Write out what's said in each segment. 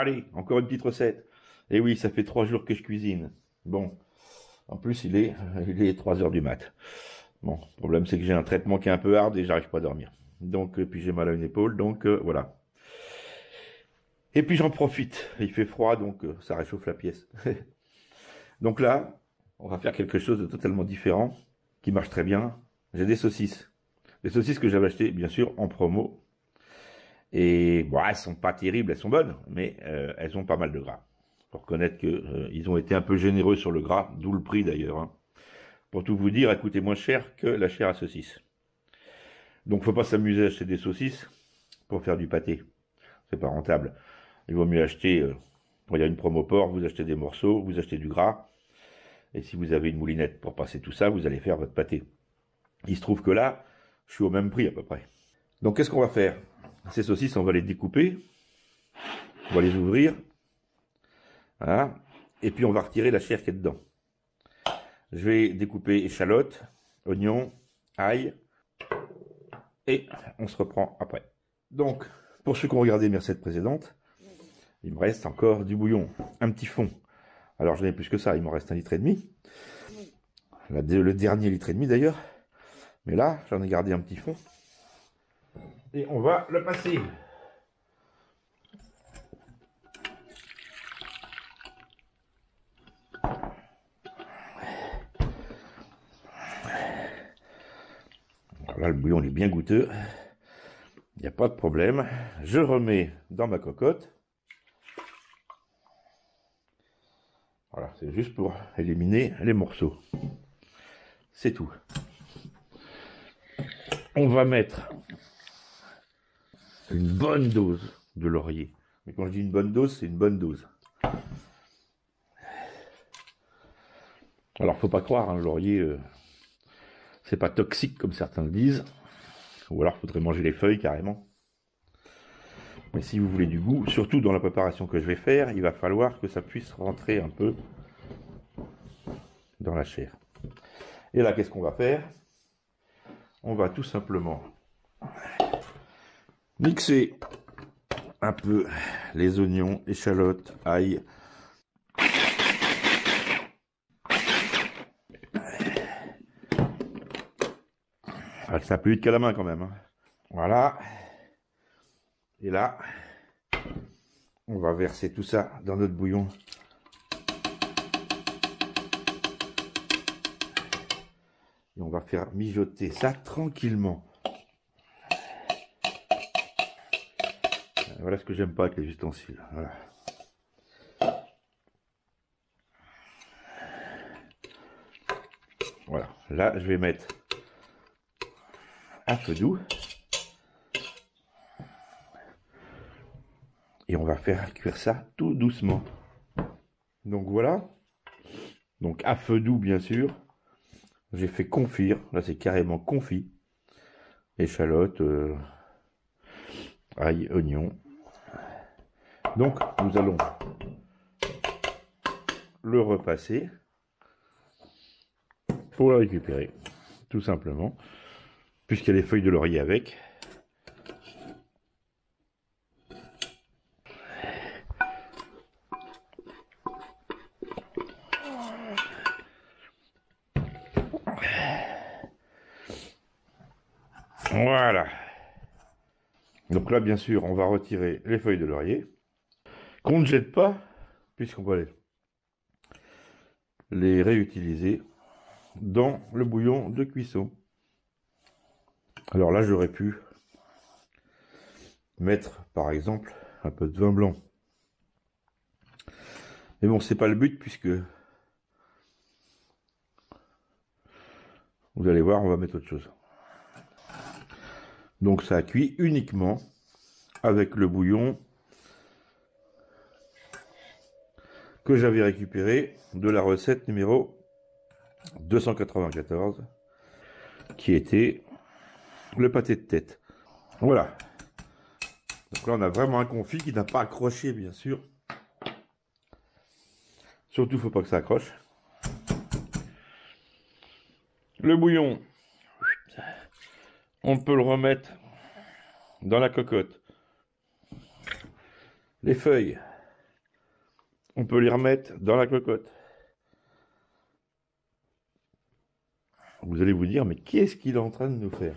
Allez, encore une petite recette. Et oui, ça fait 3 jours que je cuisine. Bon, en plus il est 3 heures du mat. Bon, le problème c'est que j'ai un traitement qui est un peu hard et j'arrive pas à dormir. Donc, puis j'ai mal à une épaule, donc voilà. Et puis j'en profite. Il fait froid, donc ça réchauffe la pièce. Donc là, on va faire quelque chose de totalement différent, qui marche très bien. J'ai des saucisses. Des saucisses que j'avais achetées, bien sûr, en promo. Et bon, elles sont pas terribles, elles sont bonnes, mais elles ont pas mal de gras. Faut reconnaître que ils ont été un peu généreux sur le gras, d'où le prix d'ailleurs. Hein. Pour tout vous dire, elles coûtaient moins cher que la chair à saucisse. Donc faut pas s'amuser à acheter des saucisses pour faire du pâté. C'est pas rentable. Il vaut mieux acheter, quand il y a une promo porc, vous achetez des morceaux, vous achetez du gras, et si vous avez une moulinette pour passer tout ça, vous allez faire votre pâté. Il se trouve que là, je suis au même prix à peu près. Donc qu'est-ce qu'on va faire? Ces saucisses, on va les découper, on va les ouvrir, voilà, et puis on va retirer la chair qui est dedans. Je vais découper échalotes, oignons, ail, et on se reprend après. Donc, pour ceux qui ont regardé mes recettes précédentes, il me reste encore du bouillon, un petit fond. Alors j'en ai plus que ça, il m'en reste 1,5 litre. Le dernier litre et demi d'ailleurs. Mais là, j'en ai gardé un petit fond. Et on va le passer. Alors là, le bouillon il est bien goûteux. Il n'y a pas de problème. Je remets dans ma cocotte. Voilà, c'est juste pour éliminer les morceaux. C'est tout. On va mettre une bonne dose de laurier. Mais quand je dis une bonne dose, c'est une bonne dose. Alors, faut pas croire, hein, le laurier, c'est pas toxique comme certains le disent. Ou alors, faudrait manger les feuilles carrément. Mais si vous voulez du goût, surtout dans la préparation que je vais faire, il va falloir que ça puisse rentrer un peu dans la chair. Et là, qu'est-ce qu'on va faire? On va tout simplement mixer un peu les oignons, échalotes, ail. Ah, ça plus vite qu'à la main quand même. Hein. Voilà. Et là, on va verser tout ça dans notre bouillon. Et on va faire mijoter ça tranquillement. Voilà ce que j'aime pas avec les ustensiles. Voilà. Voilà. Là, je vais mettre à feu doux. Et on va faire cuire ça tout doucement. Donc voilà. Donc à feu doux, bien sûr. J'ai fait confire. Là, c'est carrément confit. Échalotes, ail, oignon. Donc, nous allons le repasser pour le récupérer, tout simplement, puisqu'il y a les feuilles de laurier avec. Voilà. Donc là, bien sûr, on va retirer les feuilles de laurier, qu'on ne jette pas, puisqu'on va les réutiliser dans le bouillon de cuisson. Alors là, j'aurais pu mettre, par exemple, un peu de vin blanc. Mais bon, c'est pas le but, puisque vous allez voir, on va mettre autre chose. Donc ça cuit uniquement avec le bouillon que j'avais récupéré de la recette numéro 294, qui était le pâté de tête. Voilà. Donc là, on a vraiment un confit qui n'a pas accroché, bien sûr. Surtout, faut pas que ça accroche. Le bouillon, on peut le remettre dans la cocotte. Les feuilles, on peut les remettre dans la cocotte. Vous allez vous dire, mais qu'est-ce qu'il est en train de nous faire?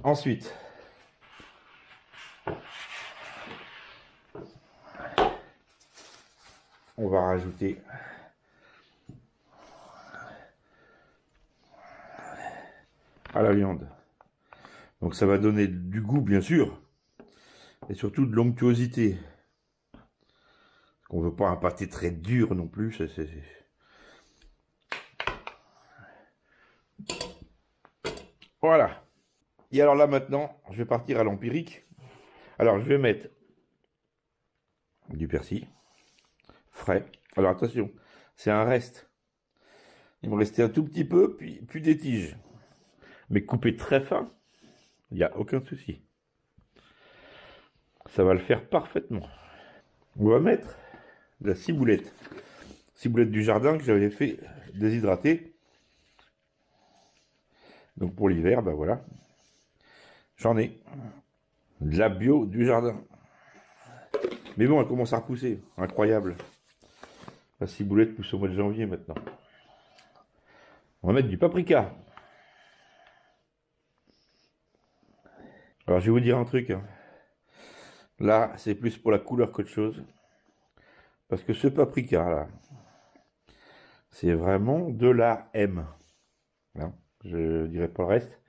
Ensuite, on va rajouter à la viande. Donc ça va donner du goût, bien sûr, et surtout de l'onctuosité. On veut pas un pâté très dur non plus. Voilà. Et alors là maintenant, je vais partir à l'empirique. Alors je vais mettre du persil frais. Alors attention, c'est un reste. Il me restait un tout petit peu, puis des tiges. Mais coupé très fin, il n'y a aucun souci. Ça va le faire parfaitement. On va mettre de la ciboulette. Ciboulette du jardin que j'avais fait déshydrater. Donc pour l'hiver, ben voilà. J'en ai. De la bio du jardin. Mais bon, elle commence à repousser. Incroyable. La ciboulette pousse au mois de janvier maintenant. On va mettre du paprika. Alors je vais vous dire un truc. Hein. Là, c'est plus pour la couleur qu'autre chose. Parce que ce paprika là, c'est vraiment de la M. Hein, je dirais pas le reste.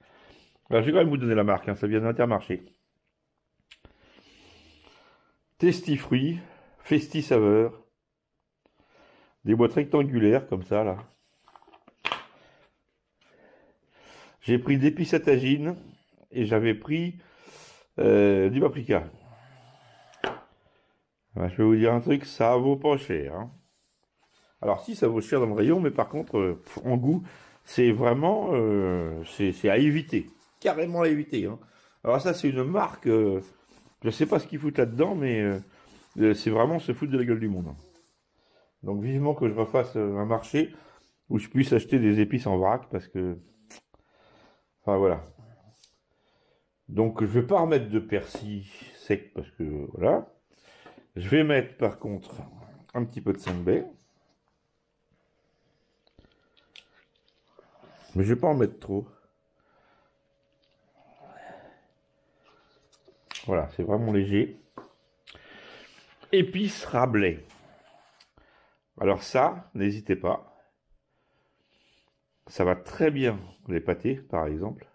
Alors je vais quand même vous donner la marque. Hein, ça vient d'Intermarché. Testifruits, Festi saveur. Des boîtes rectangulaires comme ça là. J'ai pris d'épices à tagine et j'avais pris du paprika. Ben, je vais vous dire un truc, ça vaut pas cher. Hein. Alors si, ça vaut cher dans le rayon, mais par contre, en goût, c'est vraiment, c'est à éviter. Carrément à éviter. Hein. Alors ça, c'est une marque, je sais pas ce qu'ils foutent là-dedans, mais c'est vraiment se foutre de la gueule du monde. Hein. Donc vivement que je refasse un marché où je puisse acheter des épices en vrac, parce que, enfin voilà. Donc je vais pas remettre de persil sec, parce que voilà. Je vais mettre par contre un petit peu de sainbay. Mais je vais pas en mettre trop. Voilà, c'est vraiment léger. Épices Rabelais. Alors ça, n'hésitez pas. Ça va très bien les pâtés, par exemple.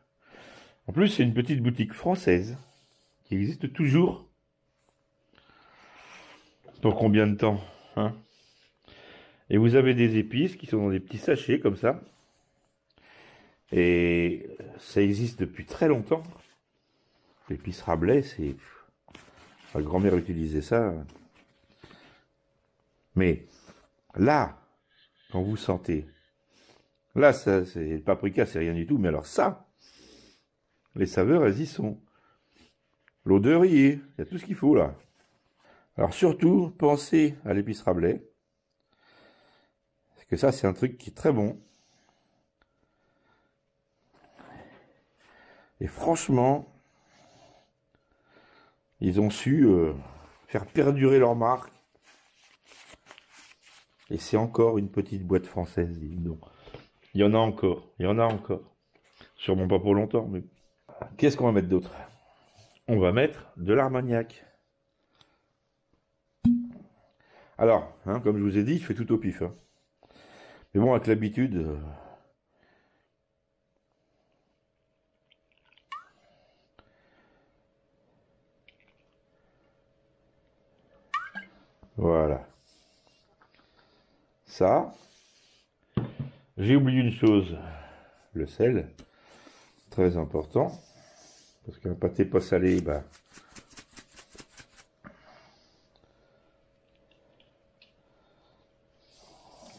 En plus, c'est une petite boutique française qui existe toujours. Pour combien de temps, hein? Et vous avez des épices qui sont dans des petits sachets comme ça. Et ça existe depuis très longtemps. L'épice Rabelais, c'est... Ma grand-mère utilisait ça. Mais là, quand vous sentez... Là, ça, c'est le paprika, c'est rien du tout. Mais alors ça, les saveurs, elles y sont. L'odeur y est. Il y a tout ce qu'il faut là. Alors surtout, pensez à l'épice Rabelais. Parce que ça, c'est un truc qui est très bon. Et franchement, ils ont su faire perdurer leur marque. Et c'est encore une petite boîte française, dis donc. Il y en a encore, il y en a encore. Sûrement pas pour longtemps, mais... Qu'est-ce qu'on va mettre d'autre? On va mettre de l'armagnac. Alors, hein, comme je vous ai dit, je fais tout au pif. Hein. Mais bon, avec l'habitude... Voilà. Ça. J'ai oublié une chose. Le sel. Très important. Parce qu'un pâté pas salé, bah...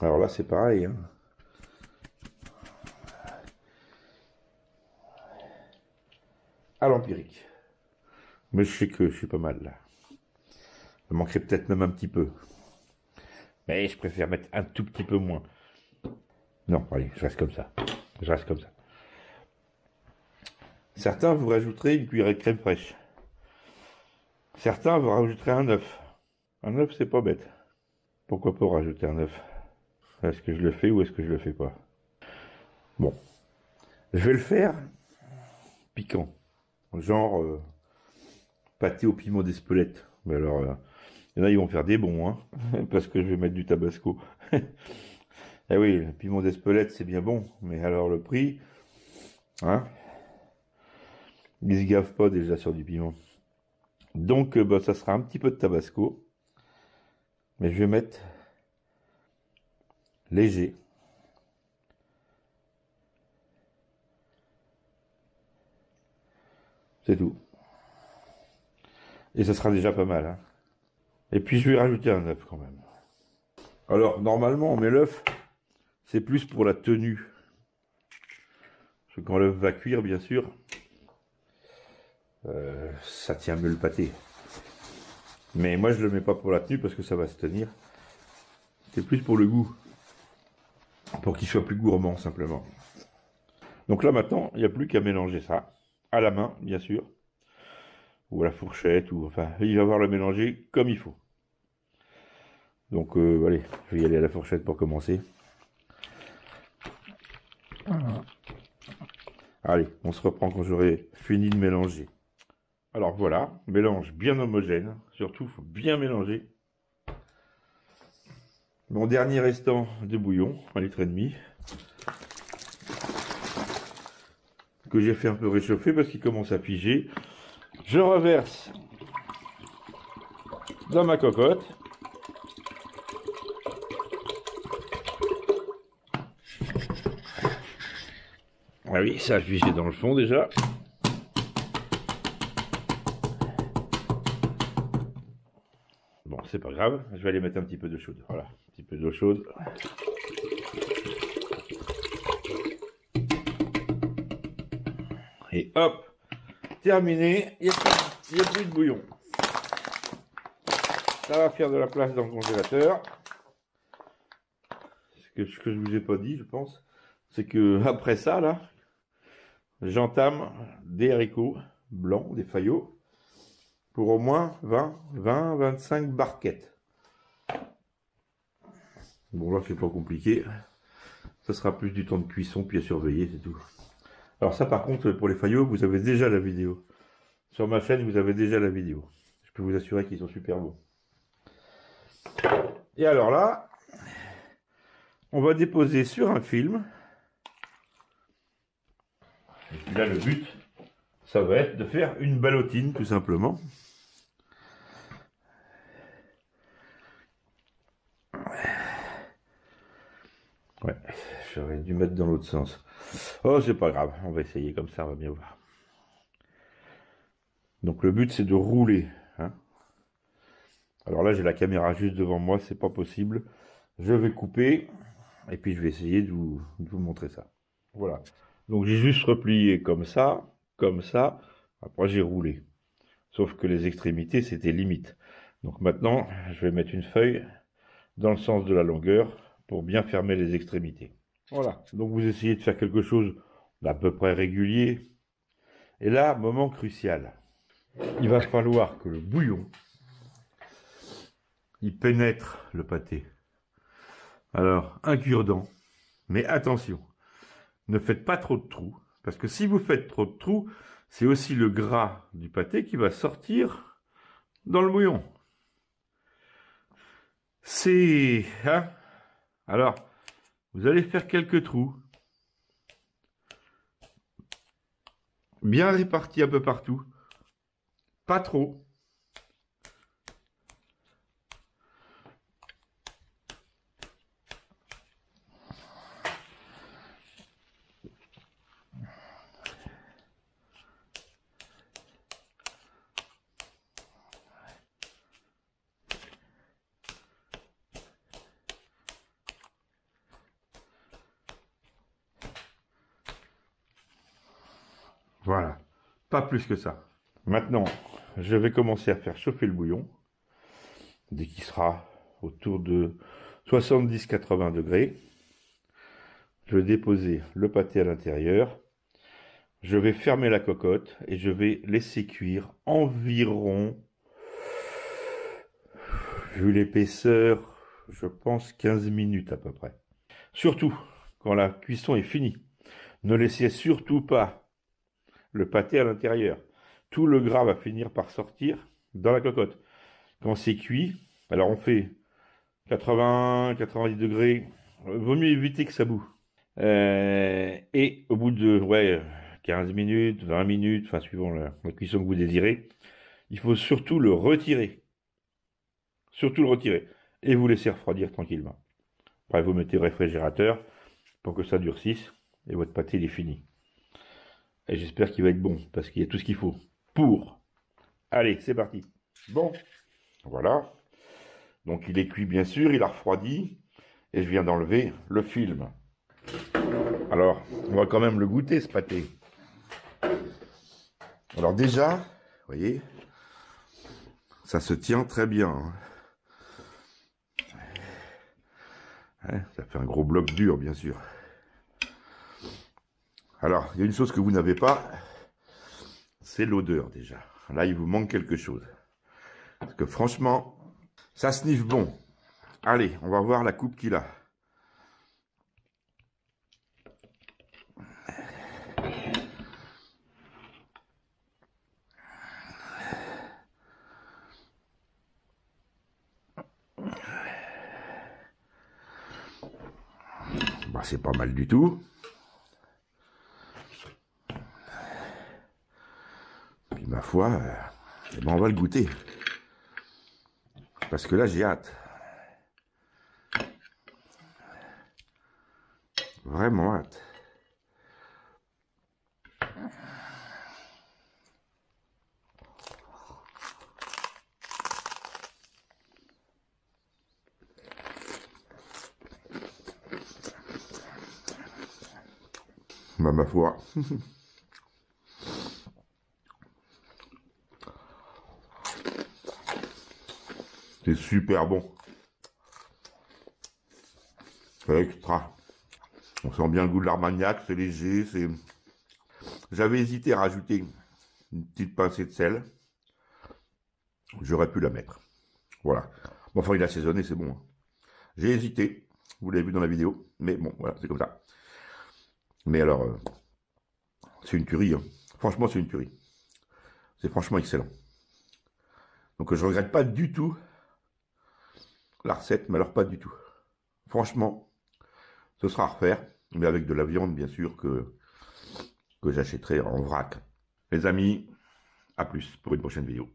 Alors là, c'est pareil. Hein. À l'empirique. Mais je sais que je suis pas mal là. Il manquerait peut-être même un petit peu. Mais je préfère mettre un tout petit peu moins. Non, allez, je reste comme ça. Je reste comme ça. Certains vous rajouterez une cuillerée de crème fraîche. Certains vous rajouteraient un œuf. Un œuf, c'est pas bête. Pourquoi pas rajouter un œuf? Est-ce que je le fais ou est-ce que je le fais pas? Bon, je vais le faire piquant. Genre pâté au piment d'Espelette. Mais alors, il y en a, ils vont faire des bons, hein, parce que je vais mettre du tabasco. Eh oui, le piment d'Espelette, c'est bien bon, mais alors le prix, hein, ils se gavent pas déjà sur du piment. Donc, bah, ça sera un petit peu de tabasco, mais je vais mettre léger. C'est tout. Et ça sera déjà pas mal, hein. Et puis, je vais rajouter un œuf quand même. Alors, normalement, on met l'œuf, c'est plus pour la tenue. Parce que quand l'œuf va cuire, bien sûr, ça tient mieux le pâté. Mais moi, je le mets pas pour la tenue parce que ça va se tenir. C'est plus pour le goût. Pour qu'il soit plus gourmand, simplement. Donc là, maintenant, il n'y a plus qu'à mélanger ça. À la main, bien sûr. Ou à la fourchette, ou enfin, il va falloir le mélanger comme il faut. Donc, allez, je vais y aller à la fourchette pour commencer. Allez, on se reprend quand j'aurai fini de mélanger. Alors voilà, mélange bien homogène. Surtout, il faut bien mélanger. Mon dernier restant de bouillon, 1,5 litre, que j'ai fait un peu réchauffer parce qu'il commence à piger. Je reverse dans ma cocotte. Ah oui, ça a pigé dans le fond déjà. Bon, c'est pas grave, je vais aller mettre un petit peu d'eau chaude. Voilà, un petit peu d'eau chaude. Et hop, terminé, il n'y a plus de bouillon. Ça va faire de la place dans le congélateur. Ce que je vous ai pas dit, je pense, c'est que après ça, là, j'entame des haricots blancs, des faillots, pour au moins 25 barquettes. Bon, là, c'est pas compliqué. Ça sera plus du temps de cuisson, puis à surveiller, c'est tout. Alors ça, par contre, pour les faillots, vous avez déjà la vidéo. Sur ma chaîne, vous avez déjà la vidéo. Je peux vous assurer qu'ils sont super bons. Et alors là, on va déposer sur un film. Et puis là, le but, ça va être de faire une ballotine, tout simplement. Ouais, j'aurais dû mettre dans l'autre sens. Oh, c'est pas grave, on va essayer comme ça, on va bien voir. Donc le but, c'est de rouler, hein. Alors là, j'ai la caméra juste devant moi, c'est pas possible. Je vais couper, et puis je vais essayer de vous montrer ça. Voilà. Donc j'ai juste replié comme ça, après j'ai roulé. Sauf que les extrémités, c'était limite. Donc maintenant, je vais mettre une feuille dans le sens de la longueur pour bien fermer les extrémités. Voilà. Donc vous essayez de faire quelque chose d'à peu près régulier. Et là, moment crucial. Il va falloir que le bouillon, il pénètre le pâté. Alors, un cure-dent. Mais attention, ne faites pas trop de trous. Parce que si vous faites trop de trous, c'est aussi le gras du pâté qui va sortir dans le bouillon. C'est... Hein? Alors, vous allez faire quelques trous. Bien répartis un peu partout. Pas trop. Voilà. Pas plus que ça. Maintenant, je vais commencer à faire chauffer le bouillon. Dès qu'il sera autour de 70-80 degrés. Je vais déposer le pâté à l'intérieur. Je vais fermer la cocotte et je vais laisser cuire environ vu l'épaisseur, je pense 15 minutes à peu près. Surtout, quand la cuisson est finie, ne laissez surtout pas le pâté à l'intérieur. Tout le gras va finir par sortir dans la cocotte. Quand c'est cuit, alors on fait 80, 90 degrés, vaut mieux éviter que ça boue. Et au bout de 15 minutes, 20 minutes, enfin suivant la cuisson que vous désirez, il faut surtout le retirer. Surtout le retirer. Et vous laisser refroidir tranquillement. Après, vous mettez au réfrigérateur pour que ça durcisse. Et votre pâté, il est fini. Et j'espère qu'il va être bon, parce qu'il y a tout ce qu'il faut pour. Allez, c'est parti. Bon, voilà. Donc il est cuit bien sûr, il a refroidi. Et je viens d'enlever le film. Alors, on va quand même le goûter, ce pâté. Alors déjà, vous voyez, ça se tient très bien. Ça fait un gros bloc dur, bien sûr. Alors, il y a une chose que vous n'avez pas, c'est l'odeur déjà. Là, il vous manque quelque chose. Parce que franchement, ça sniffe bon. Allez, on va voir la coupe qu'il a. Bah, c'est pas mal du tout. Puis ma foi, eh ben, on va le goûter. Parce que là, j'ai hâte. Vraiment hâte. Bah, ma foi. C'est super bon. C'est extra. On sent bien le goût de l'armagnac, c'est léger, c'est... J'avais hésité à rajouter une petite pincée de sel. J'aurais pu la mettre. Voilà. Bon, enfin, il est assaisonné, c'est bon. J'ai hésité. Vous l'avez vu dans la vidéo. Mais bon, voilà, c'est comme ça. Mais alors, c'est une tuerie. Hein. Franchement, c'est une tuerie. C'est franchement excellent. Donc, je regrette pas du tout la recette, mais alors pas du tout. Franchement, ce sera à refaire. Mais avec de la viande, bien sûr, que j'achèterai en vrac. Les amis, à plus pour une prochaine vidéo.